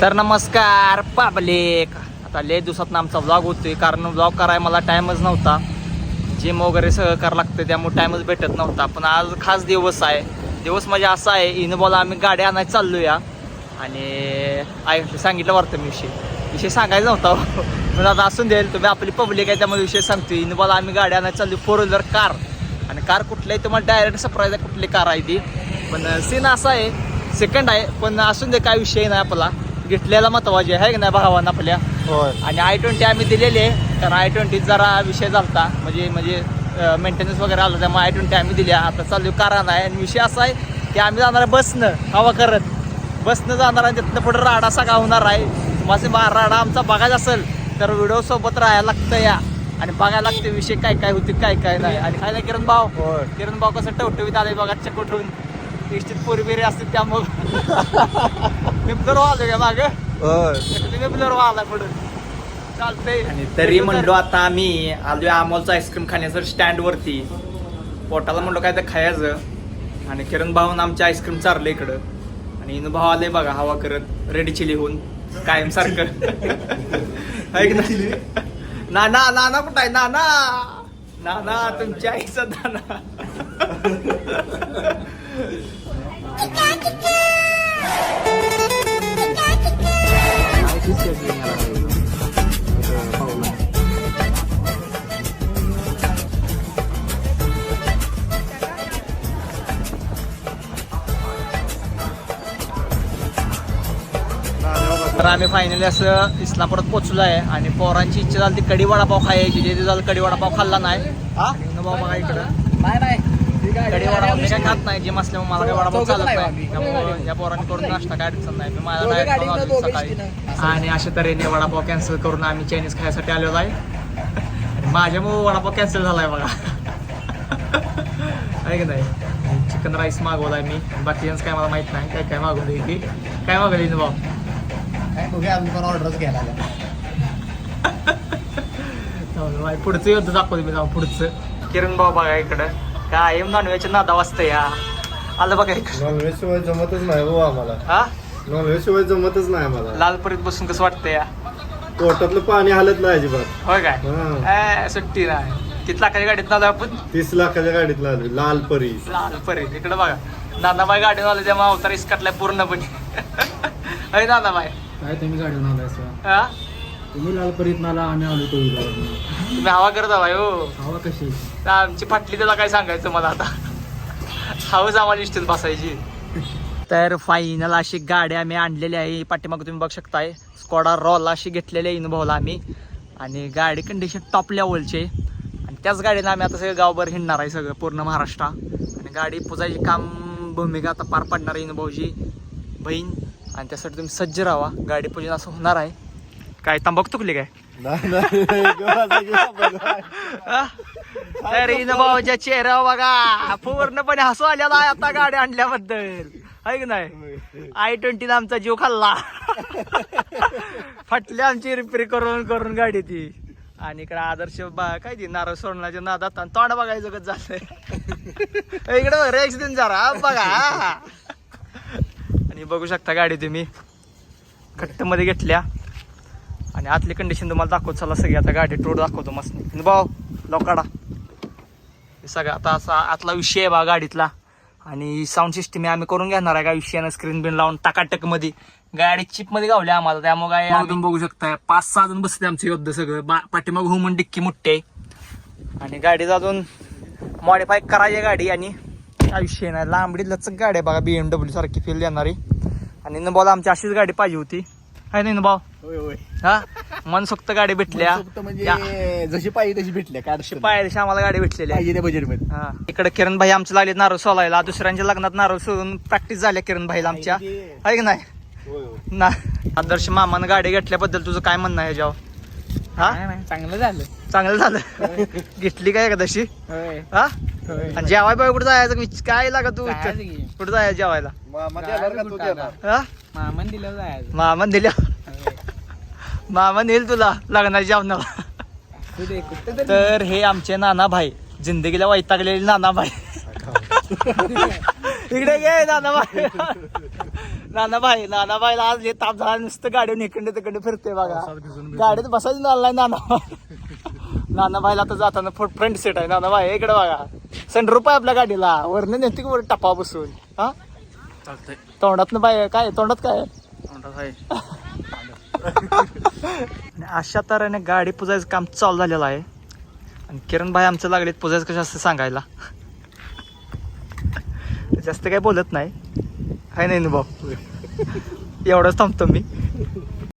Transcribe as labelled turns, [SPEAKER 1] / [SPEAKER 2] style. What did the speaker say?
[SPEAKER 1] तर नमस्कार पब्लिक. आता लय दिवसात आमचा व्लॉग होतोय, कारण व्लॉग करायला मला टाइमच नव्हता. जिम वगैरे सगळं करावं लागतं, त्यामुळे टाइमच भेटत नव्हता. पण आज खास दिवस आहे. दिवस म्हणजे असा आहे, इनोबाला आम्ही गाडी आणायला चाललो या. आणि सांगितलं वाटतं मी विषय सांगायचा नव्हता पण आता असून देईल. तुम्ही आपली पब्लिक आहे त्यामुळे विषय सांगतो. इनोबाला आम्ही गाडी आणायला चाललो, 4 व्हीलर कार. आणि कार कुठली आहे तुम्हाला डायरेक्ट सरप्राईज आहे कुठली कार आहे ती. पण सीन असा आहे, सेकंड आहे, पण असून दे, काय विषय नाही. आपला घेतलेला महत्वाचे आहे की नाही भावांना आपल्या. आणि i20 आम्ही दिलेली आहे, कारण i20 जरा विषय झाला म्हणजे मेंटेनन्स वगैरे आला, त्यामुळे i20 आम्ही दिल्या. आता चालू कार नाही. आणि विषय असा आहे की आम्ही जाणार आहे बसनं, हवा करत बसनं जाणार आहे. तिथनं पुढे राडा सगळा होणार आहे. तुम्हाला राडा आमचा बघायचा असेल तर व्हिडिओ सोबत राहायला लागतं या, आणि बघायला लागते विषय काय काय होते काय काय नाही. आणि काय नाही किरण भाऊ कसं टवटवीत आले बघा, चकुठून इष्टीत पोरी असते त्यामुळं निपलर आलो का माग निपलर आला पुढे चालतंय. आणि तरी म्हणलो आता आम्ही आलोय अमोलचा आईस्क्रीम खाण्याचं स्टँड वरती. पोटाला म्हणलो काय तर खायचं, आणि किरण भाऊन आमच्या आईस्क्रीम चारलं इकडं. आणि इनू भाऊ आले बघा हवा करत, रेडी चिली होऊन कायम सारखं. नाना नाना कुठं आहे नाना? नाना तुमच्या आईचा नाना. तर आम्ही फायनली असं इस्लामपुरात पोहोचलो आहे. आणि पोरांची इच्छा झाली ती कडी वडापाव खायची, जे झालं कडी वडापाव खाल्ला नाही. भाऊ बघा इकडं कडी वडापाव मी काय खात नाही, जिम असल्यामुळे मला काय वडापाव चालत नाही. त्यामुळे या पोरांनी करून नाश्ता काय अडचण नाही. मी माझा डायट खाऊन सकाळी. आणि अशा तऱ्हेने वडापाव कॅन्सल करून आम्ही चायनीज खायसाठी आलेलो आहे. माझ्यामुळे वडापाव कॅन्सल झालाय बघा. आहे की नाही. चिकन राईस मागवलाय मी, बाकीच्यांचं काय मला माहित नाही काय काय मागवलं की काय मागवलं भाऊ.
[SPEAKER 2] ऑर्डरच घ्यायला
[SPEAKER 1] पुढचं युद्ध दाखवतो मी. जाऊ पुढचं किरण भाऊ बघा इकडं काय नॉनव्हेजच्या नादा वाजतं या. आलं बघा इकडं.
[SPEAKER 2] नॉनव्हेज शिवाय जमतच नाही हो आम्हाला.
[SPEAKER 1] हा
[SPEAKER 2] नॉनव्हेज शिवाय जमतच नाही आम्हाला.
[SPEAKER 1] लालपरीत बसून कसं वाटतं या.
[SPEAKER 2] पोटातलं पाणी हालत नाही अजिबात.
[SPEAKER 1] होय काय सुट्टी नाही. किती लाखाच्या गाडीत नादा आपण
[SPEAKER 2] 30 लाखाच्या गाडीत लागली लाल परी.
[SPEAKER 1] लालपरीत इकडं बघा नानाबाई गाडीवर आलं त्यामुळे अवतार इसकटलाय पूर्णपणे. अरे नानाबाई
[SPEAKER 3] काय तुम्ही गाडी आलाय?
[SPEAKER 1] हा
[SPEAKER 3] तुम्ही लालपरीत नाला, आम्ही आलो तो
[SPEAKER 1] तुम्ही हवा करत हवाय हो.
[SPEAKER 3] हवा कशी
[SPEAKER 1] आमची फाटली त्याला काय सांगायचं मला आता. हवंच आम्हाला इष्टीत बसायची. तर फायनल अशी गाडी आम्ही आणलेली आहे. पाठीमागे तुम्ही बघू शकताय स्कॉडा रॉल अशी घेतलेली आहे इनोभाला आम्ही. आणि गाडी कंडिशन टॉप लेवलची. आणि त्याच गाडीनं आम्ही आता सगळं गावभर हिंडणार आहे, सगळं पूर्ण महाराष्ट्र. आणि गाडी पुजायची काम भूमिका आता पार पाडणार आहे इनोभाऊची बहीण. आणि त्यासाठी तुम्ही सज्ज राहा, गाडी पूजन असं होणार आहे. काय तंबाखू तुकली काय? अरे इनोभाऊच्या चेहऱ्यावर बघा पूर्णपणे हसू आलेला आहे आता गाडी आणल्याबद्दल. आहे की नाही. i20 आमचा जीव खाल्ला. फाटली आमची रिपेअर करून करून गाडी ती. आणि इकडे आदर्श काय ती नारळ सोडण्याच्या नादात आणि तोंड बघायचं कसं झालंय. इकडे बघ रेक्स देऊन जरा बघा. आणि बघू शकता गाडी तुम्ही घट्ट मध्ये घेतल्या. आणि आतली कंडिशन तुम्हाला दाखवत चला सगळी. आता गाडी टोड दाखवतो मस्त भाऊ लोकाडा सगळं. आता असा आतला विषय आहे बा गाडीतला. आणि साऊंड सिस्टीम आम्ही करून घेणार आहे का विषयानं, स्क्रीन बिन लावून टाकाटक मध्ये. गाडी चिप मध्ये गावली आम्हाला, त्यामुळे काय अजून बघू शकता 5-6 जण बसते आमचे योद्ध सगळं. पाठीमाग हुमन डिक्की मोठे आहे. आणि गाडीचा अजून मॉडिफाय करायची गाडी. आणि काय विषय नाही, लांबडी लचक गाडी आहे बघा, BMW सारखी फील देणारी. आणि नभाऊला आमची अशीच गाडी पाहिजे होती. आहे नाही नभाऊ? हा मनसोक्त गाडी भेटल्या,
[SPEAKER 3] म्हणजे जशी पाहिजे तशी भेटल्या.
[SPEAKER 1] पाहिजे आम्हाला गाडी भेटलेली आहे
[SPEAKER 3] बजेटमध्ये.
[SPEAKER 1] हा इकडे किरण भाई आमचे लागले नारळ सोलायला. दुसऱ्यांच्या लग्नात नारळ सोडून प्रॅक्टिस झाल्या किरण भाईला आमच्या. आहे की नाही ना. आदर्श मामानं गाडी घेतल्याबद्दल तुझं काय म्हणणं आहे ह्याच्यावर? हा
[SPEAKER 3] चांगलं झालं.
[SPEAKER 1] चांगलं झालं. घेतली काय एखादशी? हा आणि जेवाय बाय कुठं जायचं काय लागत तू? कुठं जायचं जेवायला? मामन दिल्या. मामा नेल तुला लागणार जेवणाला. तर हे आमचे नाना भाई, जिंदगीला वैतागलेले नाना भाई. इकडे गे नाना भाई. नानाबाईला आज लय ताप झाला नुसतं गाडीवर इकडे तिकडे फिरते बघा गाडीत बसायचं नाला नाही नानाबाईला आता जाताना फ्रंट सीट आहे नानाबाई इकडे बघा सनरूफ आहे आपल्या गाडीला वरनं नेते की वर टपा बसून हा
[SPEAKER 3] चालतंय
[SPEAKER 1] तोंडात बाय काय तोंडात काय आणि अशा तऱ्हेने गाडी पुजायचं काम चालू झालेलं आहे आणि किरण भाई आमचं लागलेत पुजायचं कसं असतं सांगायला जास्त काही बोलत नाही काय नाही भाऊ एवढंच थांबतो मी